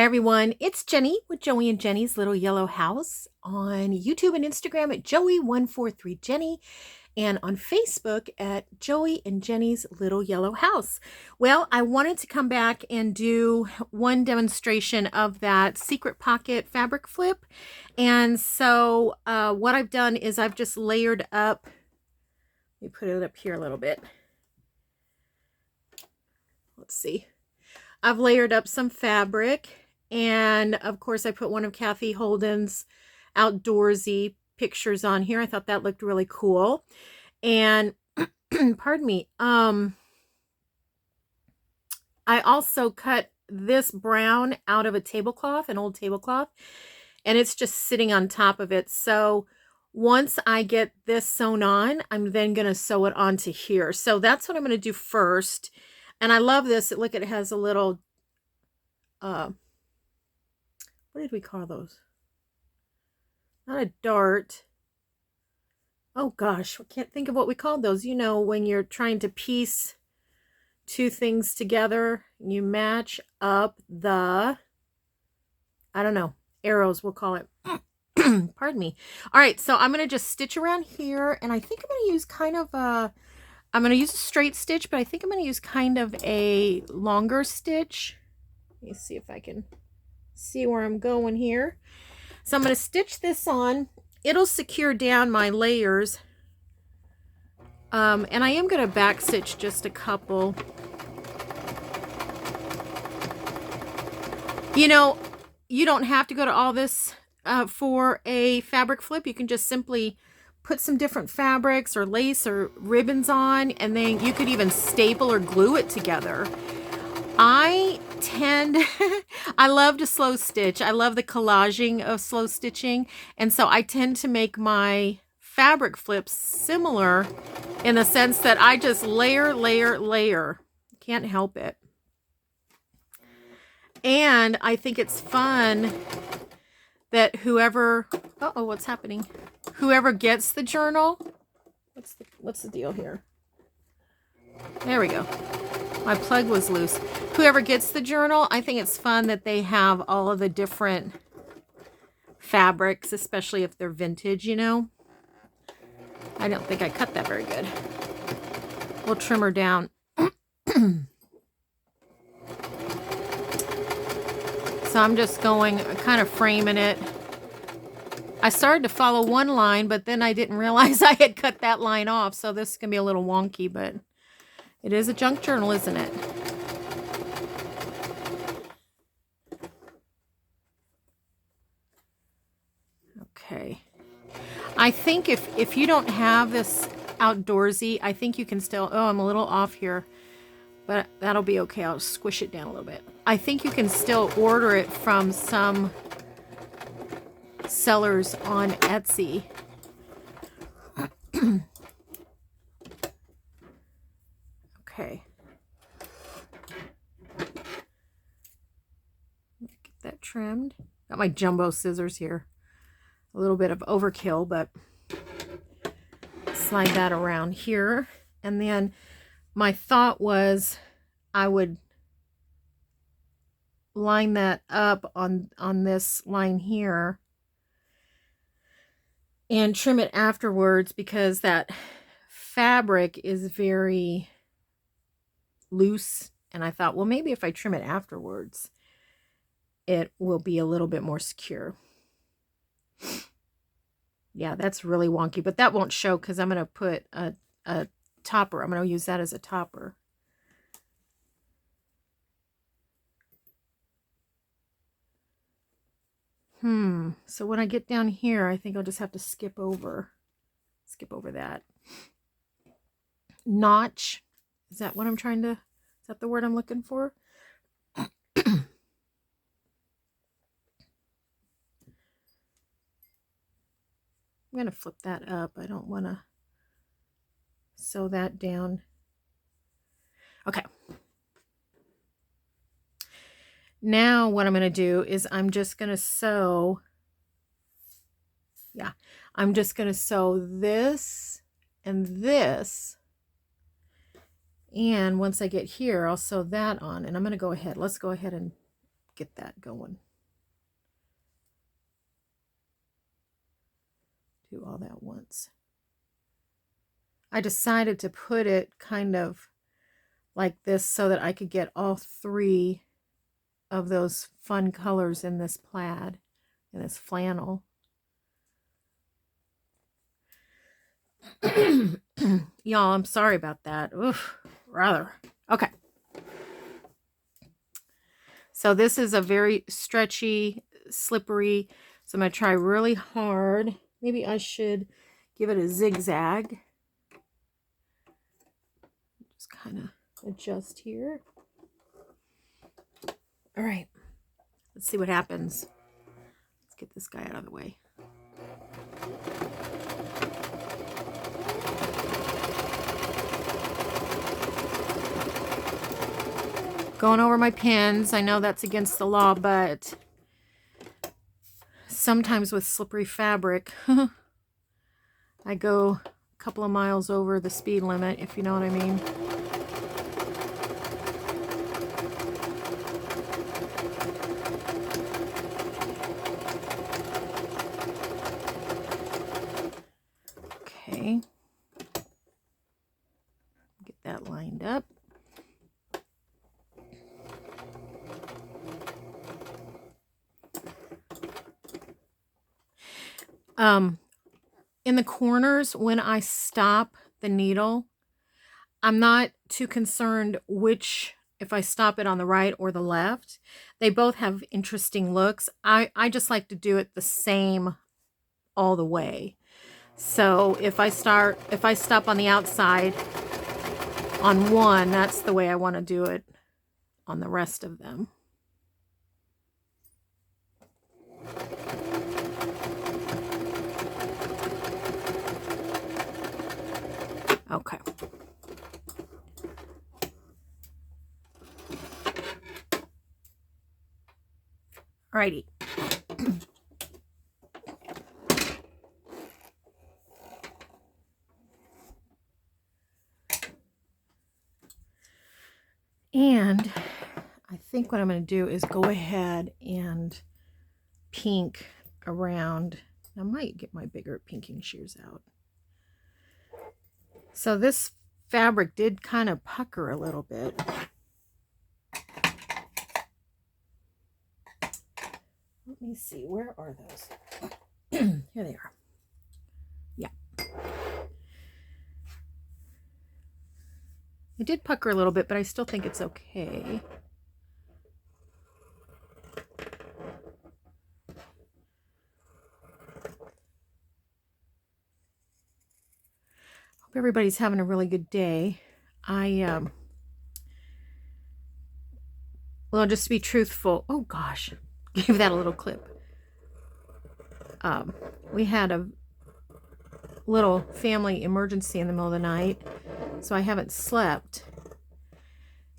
everyone, it's Jenny with Joey and Jenny's Little Yellow House on YouTube and Instagram at Joey143Jenny and on Facebook at Joey and Jenny's Little Yellow House. Well, I wanted to come back and do one demonstration of that secret pocket fabric flip. And so what I've done is I've just layered up, let me put it up here a little bit. Let's see. I've layered up some fabric. And of course, I put one of Cathe Holden's Outdoorsy pictures on here. I thought that looked really cool. And pardon me, I also cut this brown out of a tablecloth, an old tablecloth, and it's just sitting on top of it. So once I get this sewn on, I'm then going to sew it onto here. So that's what I'm going to do first. And I love this. Look, it has a little, what did we call those? Not a dart. Oh gosh, I can't think of what we called those. You know, when you're trying to piece two things together, you match up the, I don't know, arrows, we'll call it. Pardon me. All right, so I'm going to just stitch around here, and I think I'm going to use kind of a, I'm going to use a straight stitch, but I think I'm going to use kind of a longer stitch. Let me see if I can see where I'm going here. So I'm going to stitch this on. It'll secure down my layers. And I am going to back stitch just a couple. You know, you don't have to go to all this for a fabric flip. You can just simply put some different fabrics or lace or ribbons on, and then you could even staple or glue it together. I love to slow stitch. I love the collaging of slow stitching. And so I tend to make my fabric flips similar in the sense that I just layer, layer, layer. Can't help it. And I think it's fun that whoever, uh-oh, what's happening? Whoever gets the journal, what's the deal here? There we go. My plug was loose. Whoever gets the journal, I think it's fun that they have all of the different fabrics, especially if they're vintage, you know. I don't think I cut that very good. We'll trim her down. So I'm just going, kind of framing it. I started to follow one line, but then I didn't realize I had cut that line off. So this is going to be a little wonky, but it is a junk journal, isn't it? Okay. I think if you don't have this Outdoorsy, I think you can still, oh, I'm a little off here, but that'll be okay. I'll squish it down a little bit. I think you can still order it from some sellers on Etsy. Okay. Get that trimmed. Got my jumbo scissors here. A little bit of overkill, but slide that around here. And then my thought was I would line that up on this line here and trim it afterwards, because that fabric is very loose. And I thought, well, maybe if I trim it afterwards, it will be a little bit more secure. Yeah, that's really wonky, but that won't show because I'm going to put a topper. I'm going to use that as a topper. So when I get down here, I think I'll just have to skip over that. Notch. Is that what I'm trying to, is that the word I'm looking for? I'm going to flip that up. I don't want to sew that down. Okay. Now what I'm going to do is I'm just going to sew, I'm just going to sew this and this. And once I get here, I'll sew that on. And I'm going to go ahead. Let's go ahead and get that going. Do all that once. I decided to put it kind of like this so that I could get all 3 of those fun colors in this plaid, in this flannel. Y'all, I'm sorry about that. Oof, rather. Okay. So this is a very stretchy, slippery, so I'm going to try really hard. Maybe I should give it a zigzag. Just kind of adjust here. All right. Let's see what happens. Let's get this guy out of the way. Going over my pins. I know that's against the law, but sometimes with slippery fabric, I go a couple of miles over the speed limit, if you know what I mean. Okay. Get that lined up. In the corners, when I stop the needle, I'm not too concerned if I stop it on the right or the left. They both have interesting looks. I just like to do it the same all the way. So if I stop on the outside on one, that's the way I want to do it on the rest of them. Okay. Alrighty. And I think what I'm going to do is go ahead and pink around. I might get my bigger pinking shears out. So this fabric did kind of pucker a little bit. Let me see, where are those? Here they are. Yeah. It did pucker a little bit, but I still think it's okay. Hope everybody's having a really good day. Well, just to be truthful, oh gosh, give that a little clip. We had a little family emergency in the middle of the night, so I haven't slept.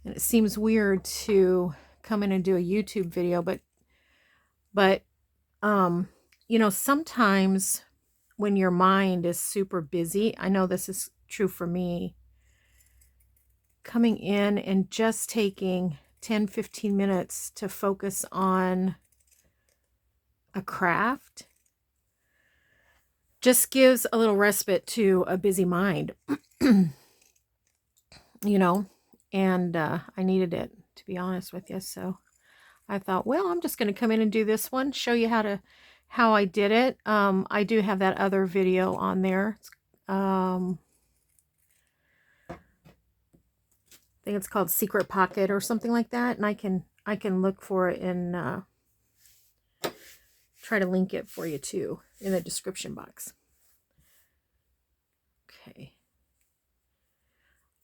And it seems weird to come in and do a YouTube video, but you know, sometimes when your mind is super busy, I know this is true for me, coming in and just taking 10-15 minutes to focus on a craft just gives a little respite to a busy mind. You know, and I needed it, to be honest with you. So I thought, well, I'm just going to come in and do this one, show you how I did it. I do have that other video on there. I think it's called Secret Pocket or something like that, and I can look for it and try to link it for you too in the description box.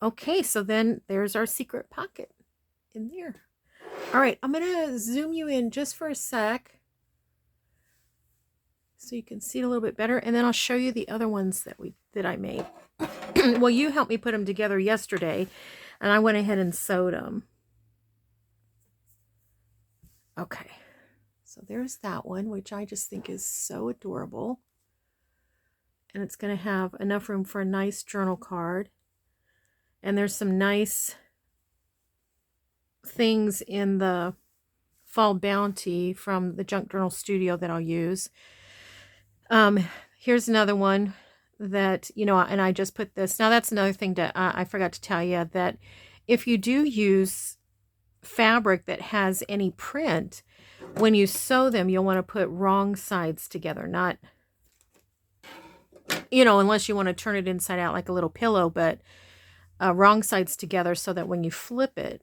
Okay, so then there's our secret pocket in there. All right, I'm gonna zoom you in just for a sec so you can see it a little bit better, and then I'll show you the other ones that I made. Well, you helped me put them together yesterday, and I went ahead and sewed them. Okay, so there's that one, which I just think is so adorable. And it's going to have enough room for a nice journal card. And there's some nice things in the Fall Bounty from the Junk Journal Studio that I'll use. Here's another one that, you know, and I just put this. Now that's another thing that I forgot to tell you, that if you do use fabric that has any print, when you sew them, you'll want to put wrong sides together, not, you know, unless you want to turn it inside out like a little pillow, but wrong sides together so that when you flip it,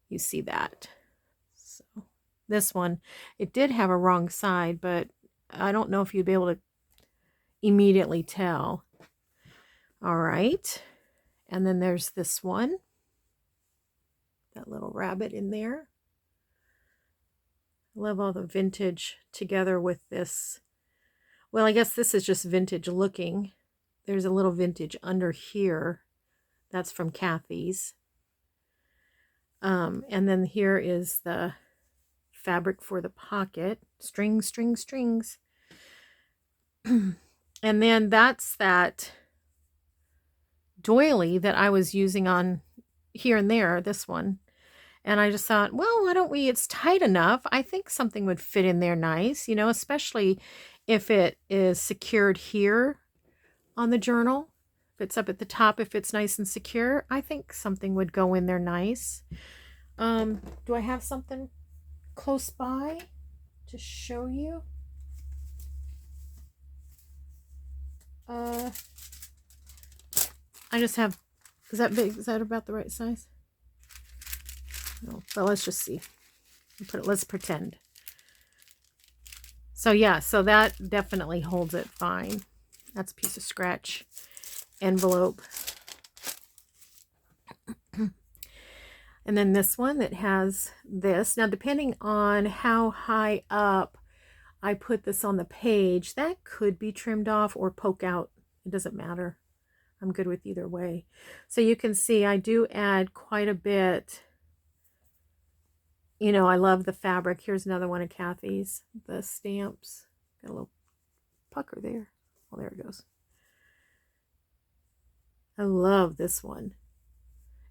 you see that. So this one, it did have a wrong side, but I don't know if you'd be able to immediately tell. All right. And then there's this one, that little rabbit in there. I love all the vintage together with this. Well, I guess this is just vintage looking. There's a little vintage under here. That's from Cathe's. And then here is the fabric for the pocket. Strings, strings, strings. And then that's that doily that I was using on here and there, this one. And I just thought, well, why don't we, it's tight enough. I think something would fit in there nice, you know, especially if it is secured here on the journal. If it's up at the top, if it's nice and secure, I think something would go in there nice. Do I have something close by to show you? I just have, is that big? Is that about the right size? No, but let's just see. Let's pretend. So yeah, so that definitely holds it fine. That's a piece of scratch envelope. And then this one that has this. Now, depending on how high up I put this on the page, that could be trimmed off or poke out. It doesn't matter. I'm good with either way. So you can see I do add quite a bit. You know, I love the fabric. Here's another one of Cathe's, the stamps. Got a little pucker there. Oh, there it goes. I love this one.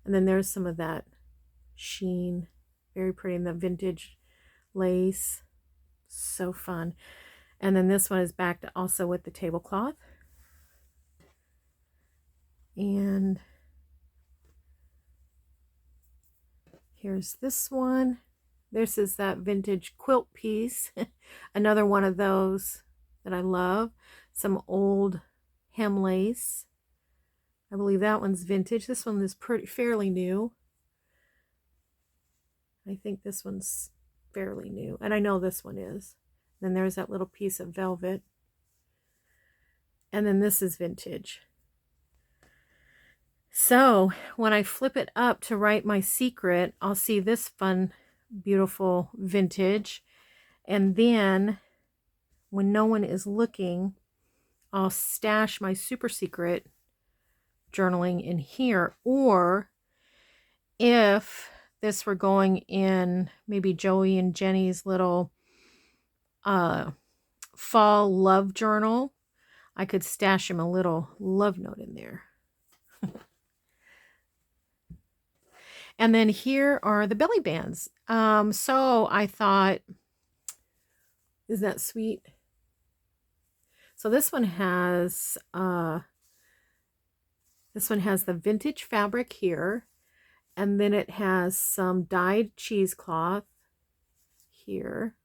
And then there's some of that sheen. Very pretty. And the vintage lace. So fun. And then this one is backed also with the tablecloth. And here's this one. This is that vintage quilt piece. Another one of those that I love. Some old hem lace. I believe that one's vintage. This one is fairly new. I think this one's fairly new. And I know this one is. Then there's that little piece of velvet. And then this is vintage. So when I flip it up to write my secret, I'll see this fun, beautiful vintage. And then when no one is looking, I'll stash my super secret journaling in here. Or if this were going in maybe Joey and Jenny's little fall love journal, I could stash him a little love note in there. And then here are the belly bands. So I thought, isn't that sweet? So this one has the vintage fabric here, and then it has some dyed cheesecloth here.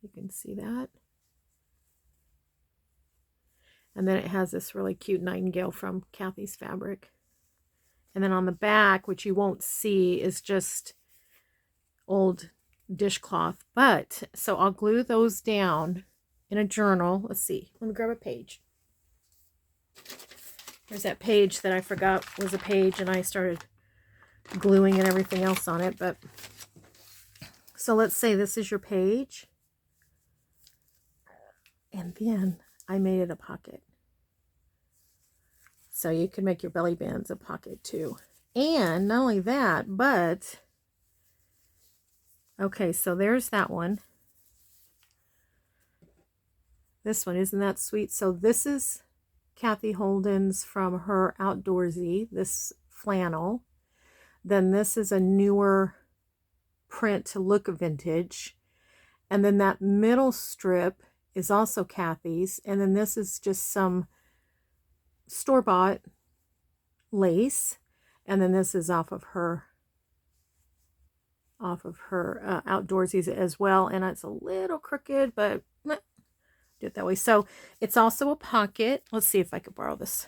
You can see that. And then it has this really cute nightingale from Cathe's fabric. And then on the back, which you won't see, is just old dishcloth. But, so I'll glue those down in a journal. Let's see. Let me grab a page. There's that page that I forgot was a page, and I started gluing and everything else on it. But, so let's say this is your page. And then I made it a pocket. So you can make your belly bands a pocket too. And not only that, but, okay, so there's that one. This one, isn't that sweet? So this is Cathe Holden's from her Outdoorsy, this flannel. Then this is a newer print to look vintage. And then that middle strip is also Cathe's. And then this is just some store-bought lace. And then this is off of her Outdoorsies as well. And it's a little crooked, but do it that way. So it's also a pocket. Let's see if I could borrow this.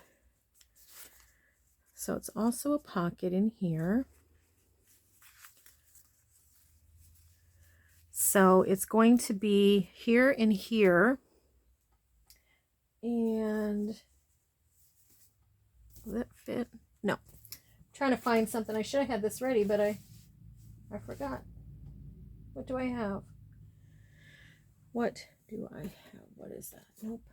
So it's also a pocket in here. So it's going to be here and here. And will that fit? No. I'm trying to find something. I should have had this ready, but I forgot. What do I have? What do I have? What is that? Nope.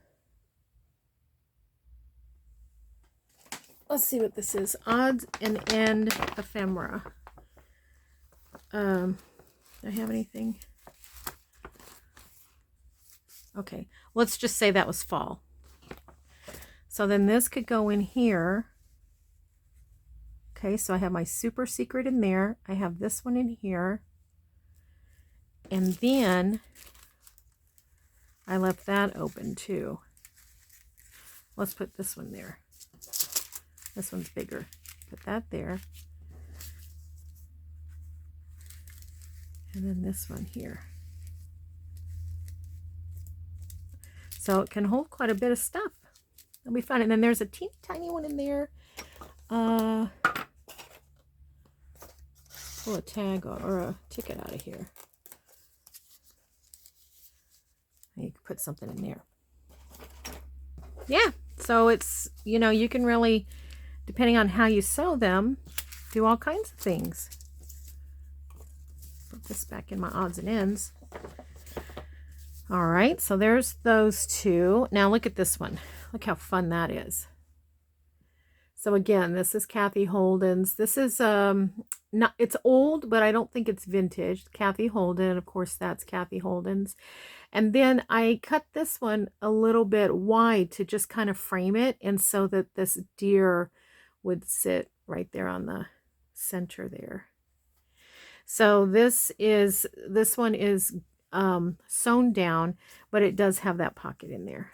Let's see what this is. Odds and end ephemera. Do I have anything? Okay, let's just say that was fall. So then this could go in here. Okay, so I have my super secret in there. I have this one in here. And then I left that open too. Let's put this one there. This one's bigger. Put that there. And then this one here. So it can hold quite a bit of stuff. It'll be fun. And then there's a teeny tiny one in there. Pull a tag or a ticket out of here. And you can put something in there. Yeah. So it's, you know, you can really, depending on how you sew them, do all kinds of things. Put this back in my odds and ends. All right, so there's those two. Now look at this one. Look how fun that is. So again, this is Cathe Holden's. This is not, it's old, but I don't think it's vintage. Cathe Holden, of course, that's Cathe Holden's. And then I cut this one a little bit wide to just kind of frame it, and so that this deer would sit right there on the center there. So this one is sewn down, but it does have that pocket in there.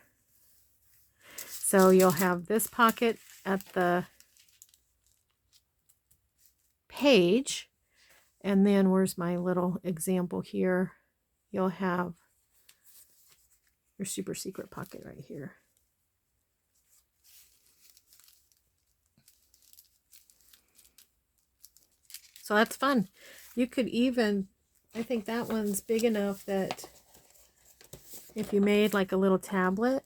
So you'll have this pocket at the page, and then where's my little example here? You'll have your super secret pocket right here. So that's fun. You could even, I think that one's big enough that if you made like a little tablet,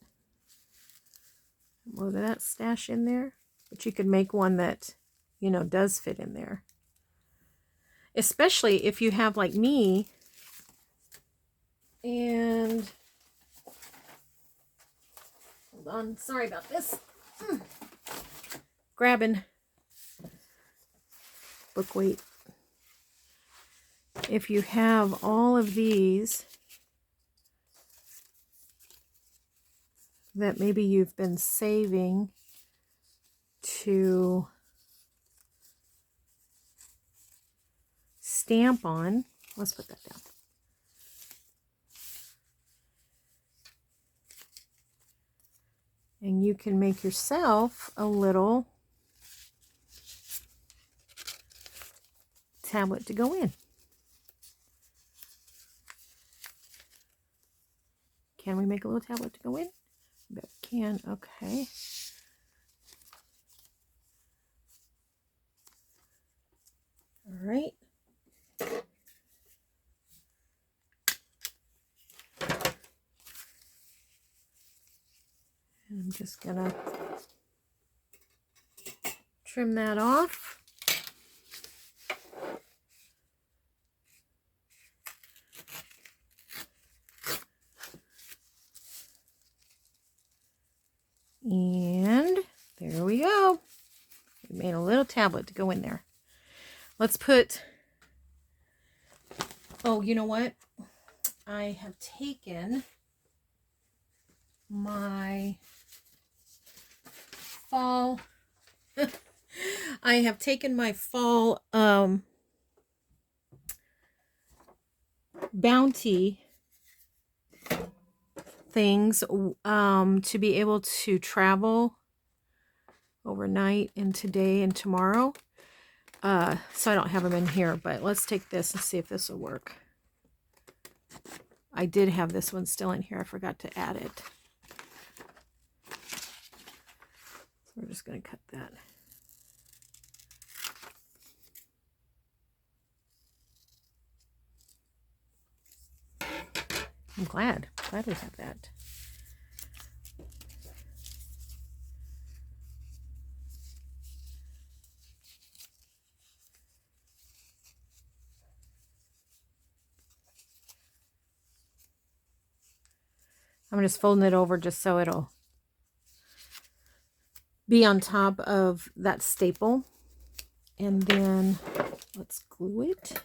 well, that stash in there, but you could make one that, you know, does fit in there. Especially if you have like me and, hold on, sorry about this. Grabbing book weight. If you have all of these that maybe you've been saving to stamp on, let's put that down. And you can make yourself a little tablet to go in. Can we make a little tablet to go in? I bet we can. Okay. All right. And I'm just gonna trim that off. And there we go. We made a little tablet to go in there. Let's put, oh, you know what? I have taken my fall, I have taken my fall Bounty things to be able to travel overnight and today and tomorrow. So I don't have them in here, but let's take this and see if this will work. I did have this one still in here. I forgot to add it. So we're just going to cut that. I'm glad we have that. I'm just folding it over just so it'll be on top of that staple. And then let's glue it.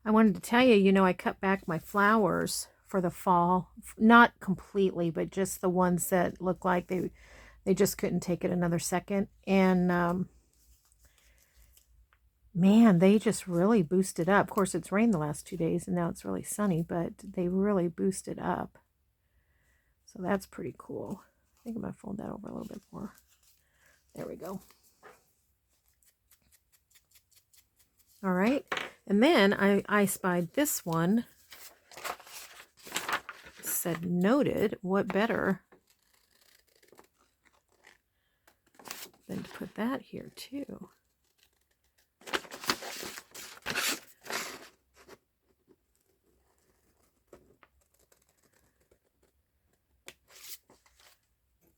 I wanted to tell you, you know, I cut back my flowers for the fall. Not completely, but just the ones that look like they just couldn't take it another second. And man, they just really boosted up. Of course, it's rained the last 2 days, and now it's really sunny, but they really boosted up. So that's pretty cool. I think I'm going to fold that over a little bit more. There we go. All right. And then I spied this one. It said noted. What better than to put that here too?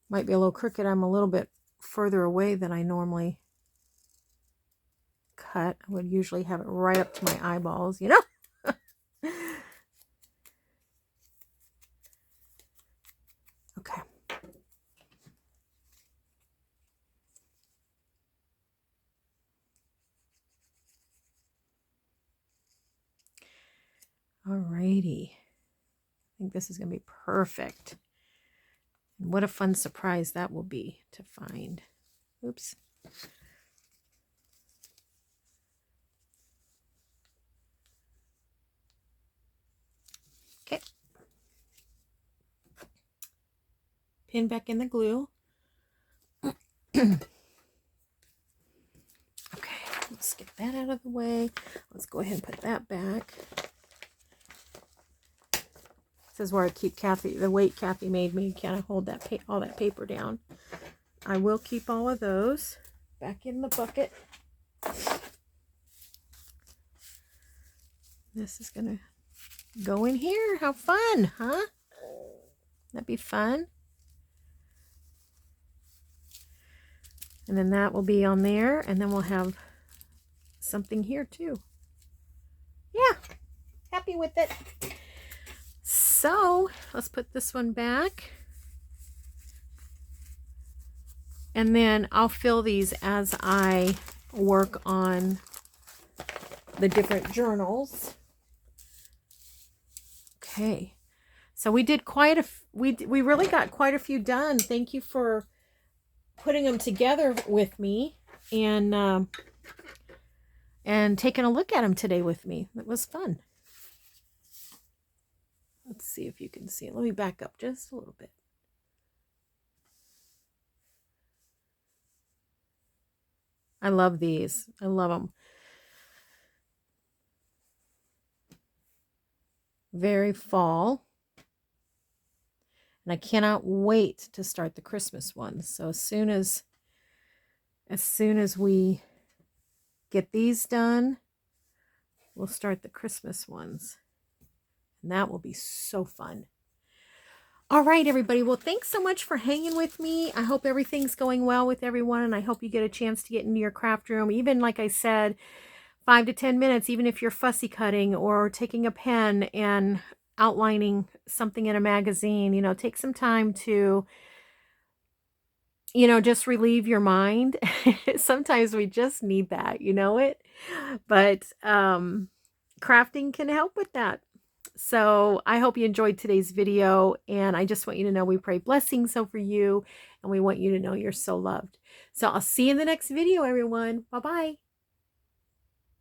Might be a little crooked. I'm a little bit further away than I normally cut. I would usually have it right up to my eyeballs, you know? Okay. Alrighty. I think this is going to be perfect. And what a fun surprise that will be to find. Oops. Okay. Pin back in the glue. Okay, let's get that out of the way. Let's go ahead and put that back. This is where I keep Cathe, the weight Cathe made me kind of hold that all that paper down. I will keep all of those back in the bucket. This is going to go in here. How fun, huh? That'd be fun. And then that will be on there, and then we'll have something here too. Yeah, happy with it. So let's put this one back. And then I'll fill these as I work on the different journals. Okay. So we did quite a, we really got quite a few done. Thank you for putting them together with me and taking a look at them today with me. It was fun. Let's see if you can see it. Let me back up just a little bit. I love these. I love them. Very fall. And I cannot wait to start the Christmas ones. So as soon as we get these done, we'll start the Christmas ones. And that will be so fun. All right, everybody. Well, thanks so much for hanging with me. I hope everything's going well with everyone, and I hope you get a chance to get into your craft room. Even like I said, 5 to 10 minutes, even if you're fussy cutting or taking a pen and outlining something in a magazine, you know, take some time to, you know, just relieve your mind. Sometimes we just need that, you know it. But crafting can help with that. So I hope you enjoyed today's video, and I just want you to know we pray blessings over you, and we want you to know you're so loved. So I'll see you in the next video, everyone. Bye-bye.